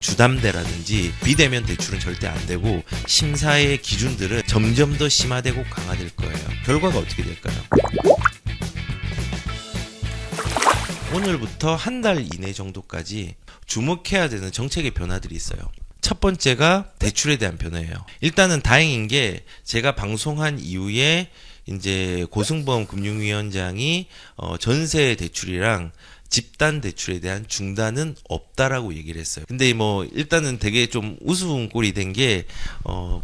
주담대라든지 비대면 대출은 절대 안 되고 심사의 기준들은 점점 더 심화되고 강화될 거예요. 결과가 어떻게 될까요? 오늘부터 한 달 이내 정도까지 주목해야 되는 정책의 변화들이 있어요. 첫 번째가 대출에 대한 변화예요. 일단은 다행인 게 제가 방송한 이후에 이제 고승범 금융위원장이 전세 대출이랑 집단 대출에 대한 중단은 없다라고 얘기를 했어요. 근데 뭐 일단은 되게 좀 우스운 꼴이 된 게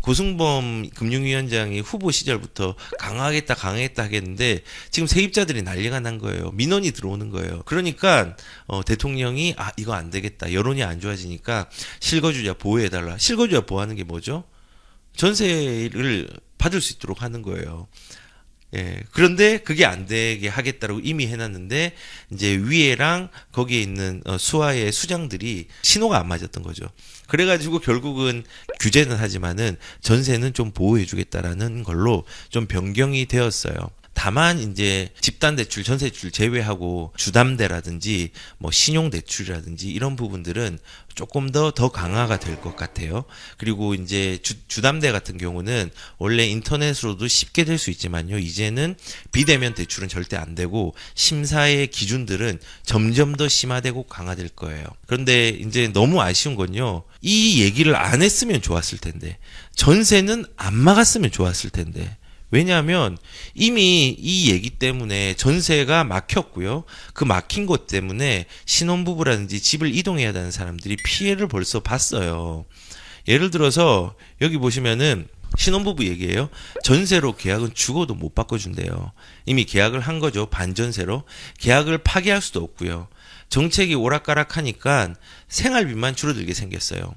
고승범 금융위원장이 후보 시절부터 강화하겠다 하겠는데 지금 세입자들이 난리가 난 거예요. 민원이 들어오는 거예요. 그러니까 대통령이 이거 안 되겠다. 여론이 안 좋아지니까 실거주자 보호해달라. 실거주자 보호하는 게 뭐죠? 전세를 받을 수 있도록 하는 거예요. 예, 그런데 그게 안 되게 하겠다라고 이미 해놨는데 이제 위에랑 거기에 있는 수하의 수장들이 신호가 안 맞았던 거죠. 그래가지고 결국은 규제는 하지만은 전세는 좀 보호해주겠다라는 걸로 좀 변경이 되었어요. 다만 이제 집단대출, 전세대출 제외하고 주담대라든지 뭐 신용대출이라든지 이런 부분들은 조금 더 강화가 될 것 같아요. 그리고 이제 주담대 같은 경우는 원래 인터넷으로도 쉽게 될 수 있지만요. 이제는 비대면 대출은 절대 안 되고 심사의 기준들은 점점 더 심화되고 강화될 거예요. 그런데 이제 너무 아쉬운 건요. 이 얘기를 안 했으면 좋았을 텐데 전세는 안 막았으면 좋았을 텐데 왜냐하면 이미 이 얘기 때문에 전세가 막혔고요. 그 막힌 것 때문에 신혼부부라든지 집을 이동해야 하는 사람들이 피해를 벌써 봤어요. 예를 들어서 여기 보시면은 신혼부부 얘기예요. 전세로 계약은 죽어도 못 바꿔준대요. 이미 계약을 한 거죠. 반전세로. 계약을 파기할 수도 없고요. 정책이 오락가락하니까 생활비만 줄어들게 생겼어요.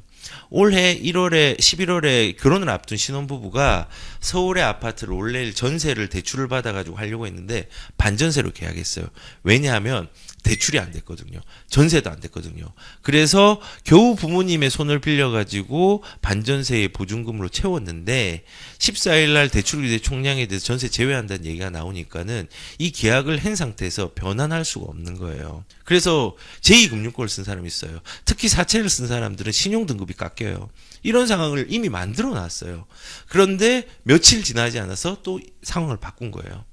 올해 1월에 11월에 결혼을 앞둔 신혼부부가 서울의 아파트를 원래 전세를 대출을 받아가지고 하려고 했는데 반전세로 계약했어요. 왜냐하면 대출이 안 됐거든요. 전세도 안 됐거든요. 그래서 겨우 부모님의 손을 빌려가지고 반전세의 보증금으로 채웠는데 14일 날 대출규제 총량에 대해서 전세 제외한다는 얘기가 나오니까는 이 계약을 한 상태에서 변환할 수가 없는 거예요. 그래서 제2금융권을 쓴 사람이 있어요. 특히 사채를 쓴 사람들은 신용등급이 깎여요. 이런 상황을 이미 만들어 놨어요. 그런데 며칠 지나지 않아서 또 상황을 바꾼 거예요.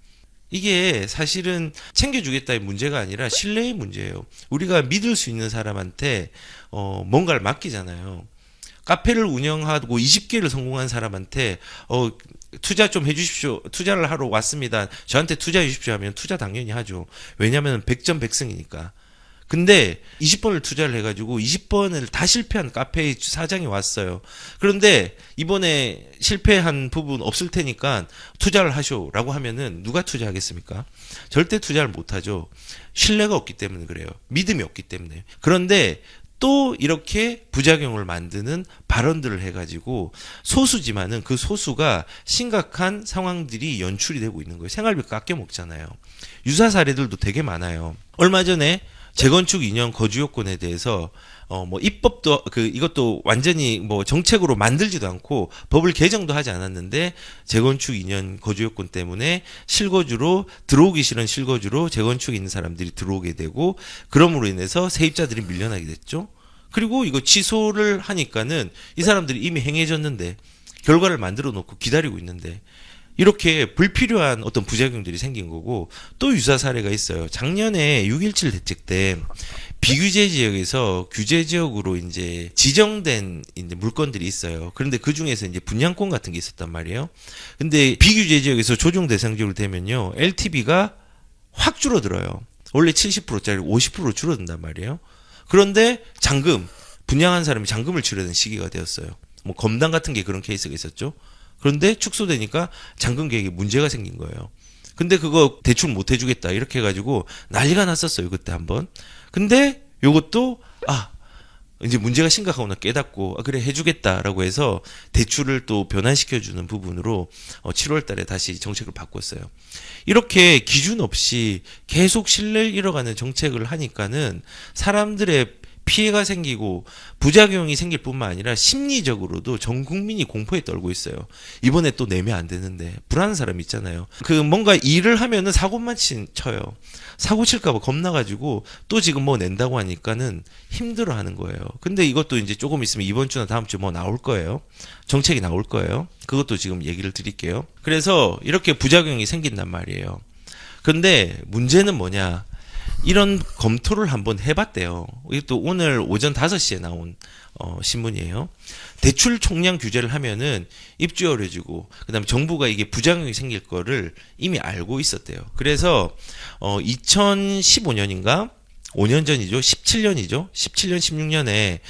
이게 사실은 챙겨주겠다의 문제가 아니라 신뢰의 문제예요. 우리가 믿을 수 있는 사람한테 뭔가를 맡기잖아요. 카페를 운영하고 20개를 성공한 사람한테 투자 좀 해주십시오. 투자를 하러 왔습니다. 저한테 투자해 주십시오 하면 투자 당연히 하죠. 왜냐하면 100점 100승이니까. 근데 20번을 투자를 해가지고 20번을 다 실패한 카페의 사장이 왔어요. 그런데 이번에 실패한 부분 없을 테니까 투자를 하쇼라고 하면은 누가 투자하겠습니까? 절대 투자를 못하죠. 신뢰가 없기 때문에 그래요. 믿음이 없기 때문에. 그런데 또 이렇게 부작용을 만드는 발언들을 해가지고 소수지만은 그 소수가 심각한 상황들이 연출이 되고 있는 거예요. 생활비 깎여 먹잖아요. 유사 사례들도 되게 많아요. 얼마 전에 재건축 2년 거주 요건에 대해서 뭐 입법도 이것도 완전히 뭐 정책으로 만들지도 않고 법을 개정도 하지 않았는데 재건축 2년 거주 요건 때문에 실거주로 들어오기 싫은 실거주로 재건축에 있는 사람들이 들어오게 되고 그럼으로 인해서 세입자들이 밀려나게 됐죠. 그리고 이거 취소를 하니까는 이 사람들이 이미 행해졌는데 결과를 만들어 놓고 기다리고 있는데 이렇게 불필요한 어떤 부작용들이 생긴 거고 또 유사 사례가 있어요. 작년에 6.17 대책 때 비규제 지역에서 규제 지역으로 이제 지정된 이제 물건들이 있어요. 그런데 그 중에서 이제 분양권 같은 게 있었단 말이에요. 근데 비규제 지역에서 조정 대상 지역으로 되면요. LTV가 확 줄어들어요. 원래 70%짜리 50% 줄어든단 말이에요. 그런데 잔금, 분양한 사람이 잔금을 치러야 되는 시기가 되었어요. 뭐 검단 같은 게 그런 케이스가 있었죠. 그런데 축소되니까 잔금 계획에 문제가 생긴 거예요. 근데 그거 대출 못 해주겠다 이렇게 해가지고 난리가 났었어요 그때 한번. 근데 요것도 이제 문제가 심각하구나 깨닫고 그래 해주겠다라고 해서 대출을 또 변환시켜주는 부분으로 7월달에 다시 정책을 바꿨어요. 이렇게 기준 없이 계속 신뢰를 잃어가는 정책을 하니까는 사람들의 피해가 생기고 부작용이 생길 뿐만 아니라 심리적으로도 전 국민이 공포에 떨고 있어요. 이번에 또 내면 안 되는데 불안한 사람 있잖아요. 그 뭔가 일을 하면은 사고만 쳐요. 사고 칠까봐 겁나가지고 또 지금 뭐 낸다고 하니까는 힘들어하는 거예요. 근데 이것도 이제 조금 있으면 이번 주나 다음 주 뭐 나올 거예요. 정책이 나올 거예요. 그것도 지금 얘기를 드릴게요. 그래서 이렇게 부작용이 생긴단 말이에요. 근데 문제는 뭐냐? 이런 검토를 한번 해봤대요. 이것도 오늘 오전 5시에 나온 신문이에요. 대출 총량 규제를 하면은 입주 어려지고 그다음에 정부가 이게 부작용이 생길 거를 이미 알고 있었대요. 그래서 2015년인가 5년 전이죠. 17년이죠. 17년 16년에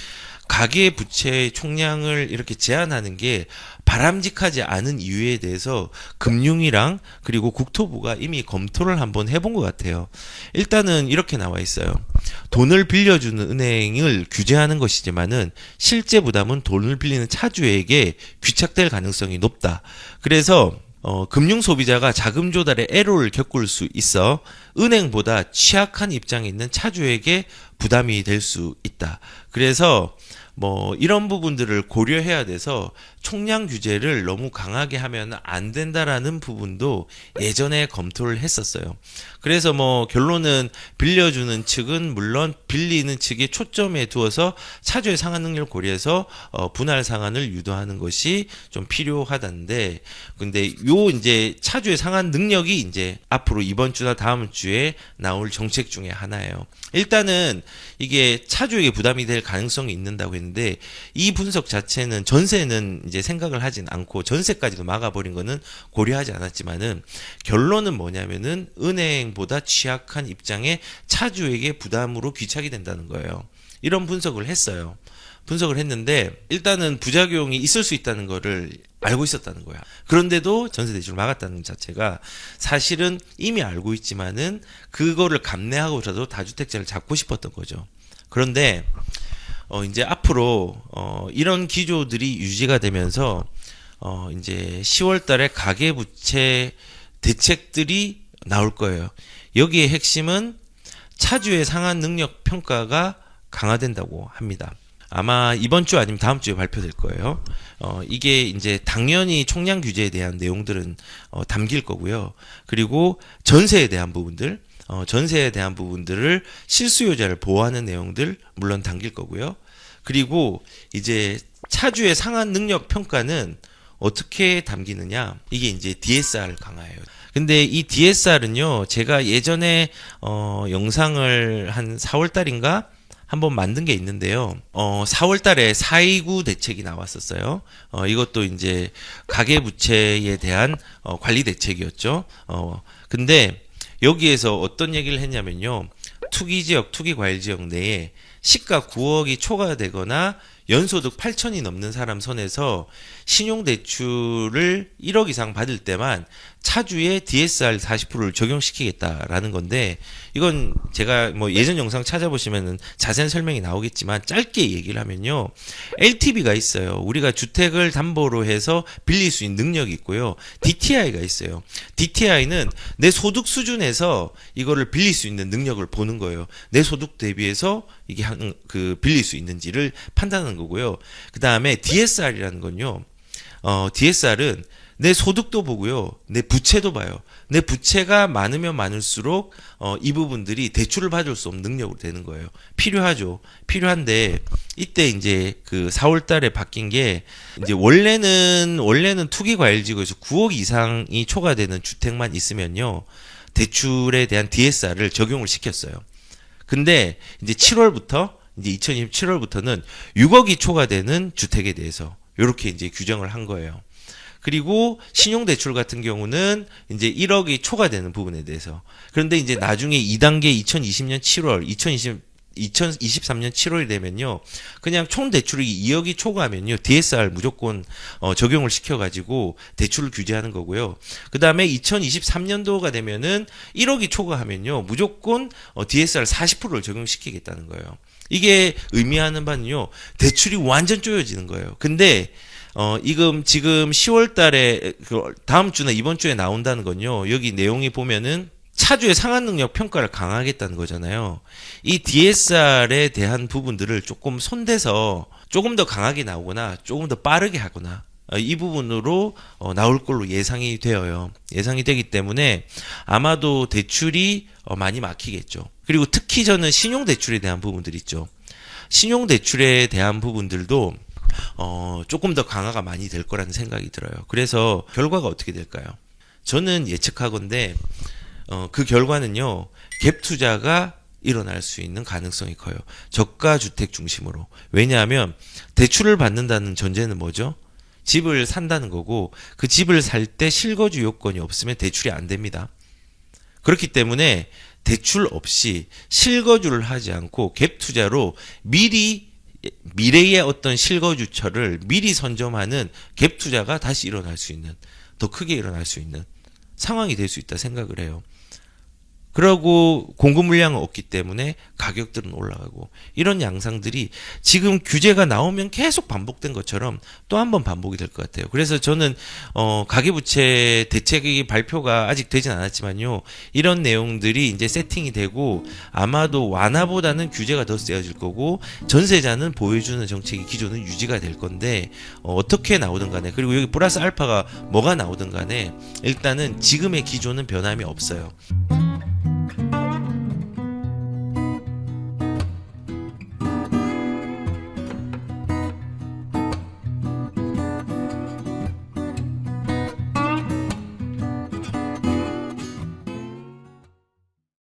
가계 부채 총량을 이렇게 제한하는 게 바람직하지 않은 이유에 대해서 금융위랑 그리고 국토부가 이미 검토를 한번 해본 것 같아요. 일단은 이렇게 나와 있어요. 돈을 빌려주는 은행을 규제하는 것이지만은 실제 부담은 돈을 빌리는 차주에게 귀착될 가능성이 높다. 그래서 금융 소비자가 자금 조달에 애로를 겪을 수 있어 은행보다 취약한 입장에 있는 차주에게 부담이 될 수 있다. 그래서 뭐 이런 부분들을 고려해야 돼서 총량 규제를 너무 강하게 하면 안 된다라는 부분도 예전에 검토를 했었어요. 그래서 뭐 결론은 빌려주는 측은 물론 빌리는 측에 초점에 두어서 차주의 상환 능력을 고려해서 분할 상환을 유도하는 것이 좀 필요하다는데, 근데 요 이제 차주의 상환 능력이 이제 앞으로 이번 주나 다음 주에 나올 정책 중에 하나예요. 일단은 이게 차주에게 부담이 될 가능성이 있는다고 했는데 이 분석 자체는 전세는 이제 생각을 하진 않고 전세까지도 막아버린 거는 고려하지 않았지만은 결론은 뭐냐면은 은행보다 취약한 입장에 차주에게 부담으로 귀착이 된다는 거예요. 이런 분석을 했어요. 분석을 했는데 일단은 부작용이 있을 수 있다는 거를 알고 있었다는 거야. 그런데도 전세 대출을 막았다는 자체가 사실은 이미 알고 있지만은 그거를 감내하고라도 다주택자를 잡고 싶었던 거죠. 그런데 이제 앞으로 이런 기조들이 유지가 되면서 이제 10월 달에 가계부채 대책들이 나올 거예요. 여기에 핵심은 차주의 상환 능력 평가가 강화된다고 합니다. 아마 이번 주 아니면 다음 주에 발표될 거예요. 이게 이제 당연히 총량 규제에 대한 내용들은 담길 거고요. 그리고 전세에 대한 부분들, 전세에 대한 부분들을 실수요자를 보호하는 내용들 물론 담길 거고요. 그리고 이제 차주의 상환 능력 평가는 어떻게 담기느냐? 이게 이제 DSR 강화예요. 근데 이 DSR은요, 제가 예전에 영상을 한 4월 달인가 한번 만든 게 있는데요. 4월 달에 429 대책이 나왔었어요. 이것도 이제 가계부채에 대한 관리 대책이었죠. 근데 여기에서 어떤 얘기를 했냐면요. 투기지역, 투기과일지역 내에 시가 9억이 초과되거나 연소득 8천이 넘는 사람 선에서 신용대출을 1억 이상 받을 때만 차주의 DSR 40%를 적용시키겠다라는 건데, 이건 제가 뭐 예전 영상 찾아보시면은 자세한 설명이 나오겠지만 짧게 얘기를 하면요. LTV가 있어요. 우리가 주택을 담보로 해서 빌릴 수 있는 능력이 있고요. DTI가 있어요. DTI는 내 소득 수준에서 이거를 빌릴 수 있는 능력을 보는 거예요. 내 소득 대비해서 이게 빌릴 수 있는지를 판단하는 거고요. 그 다음에 DSR이라는 건요. DSR은 내 소득도 보고요. 내 부채도 봐요. 내 부채가 많으면 많을수록 이 부분들이 대출을 받을 수 없는 능력으로 되는 거예요. 필요하죠. 필요한데 이때 이제 그 4월 달에 바뀐 게 이제 원래는 투기과일지구에서 9억 이상이 초과되는 주택만 있으면요. 대출에 대한 DSR을 적용을 시켰어요. 근데 이제 7월부터 이제 2027월부터는 6억이 초과되는 주택에 대해서 이렇게 이제 규정을 한 거예요. 그리고 신용대출 같은 경우는 이제 1억이 초과되는 부분에 대해서. 그런데 이제 나중에 2단계 2020년 7월, 2023년 7월이 되면요. 그냥 총 대출이 2억이 초과하면요. DSR 무조건 적용을 시켜가지고 대출을 규제하는 거고요. 그 다음에 2023년도가 되면은 1억이 초과하면요. 무조건 DSR 40%를 적용시키겠다는 거예요. 이게 의미하는 바는요. 대출이 완전 쪼여지는 거예요. 근데 지금 10월 달에 다음 주나 이번 주에 나온다는 건요. 여기 내용이 보면은 차주의 상환 능력 평가를 강화하겠다는 거잖아요. 이 DSR에 대한 부분들을 조금 손대서 조금 더 강하게 나오거나 조금 더 빠르게 하거나 이 부분으로 나올 걸로 예상이 되어요. 예상이 되기 때문에 아마도 대출이 많이 막히겠죠. 그리고 특히 저는 신용대출에 대한 부분들 있죠. 신용대출에 대한 부분들도 조금 더 강화가 많이 될 거라는 생각이 들어요. 그래서 결과가 어떻게 될까요? 저는 예측하건대 그 결과는요, 갭 투자가 일어날 수 있는 가능성이 커요. 저가 주택 중심으로. 왜냐하면 대출을 받는다는 전제는 뭐죠? 집을 산다는 거고, 그 집을 살 때 실거주 요건이 없으면 대출이 안 됩니다. 그렇기 때문에 대출 없이 실거주를 하지 않고 갭 투자로 미리 미래의 어떤 실거주처를 미리 선점하는 갭 투자가 다시 일어날 수 있는, 더 크게 일어날 수 있는 상황이 될 수 있다 생각을 해요. 그러고 공급 물량은 없기 때문에 가격들은 올라가고, 이런 양상들이 지금 규제가 나오면 계속 반복된 것처럼 또 한 번 반복이 될 것 같아요. 그래서 저는 가계부채 대책이 발표가 아직 되진 않았지만요, 이런 내용들이 이제 세팅이 되고 아마도 완화보다는 규제가 더 세워질 거고, 전세자는 보여주는 정책이 기존은 유지가 될 건데, 어떻게 나오든 간에, 그리고 여기 플러스 알파가 뭐가 나오든 간에 일단은 지금의 기조는 변함이 없어요.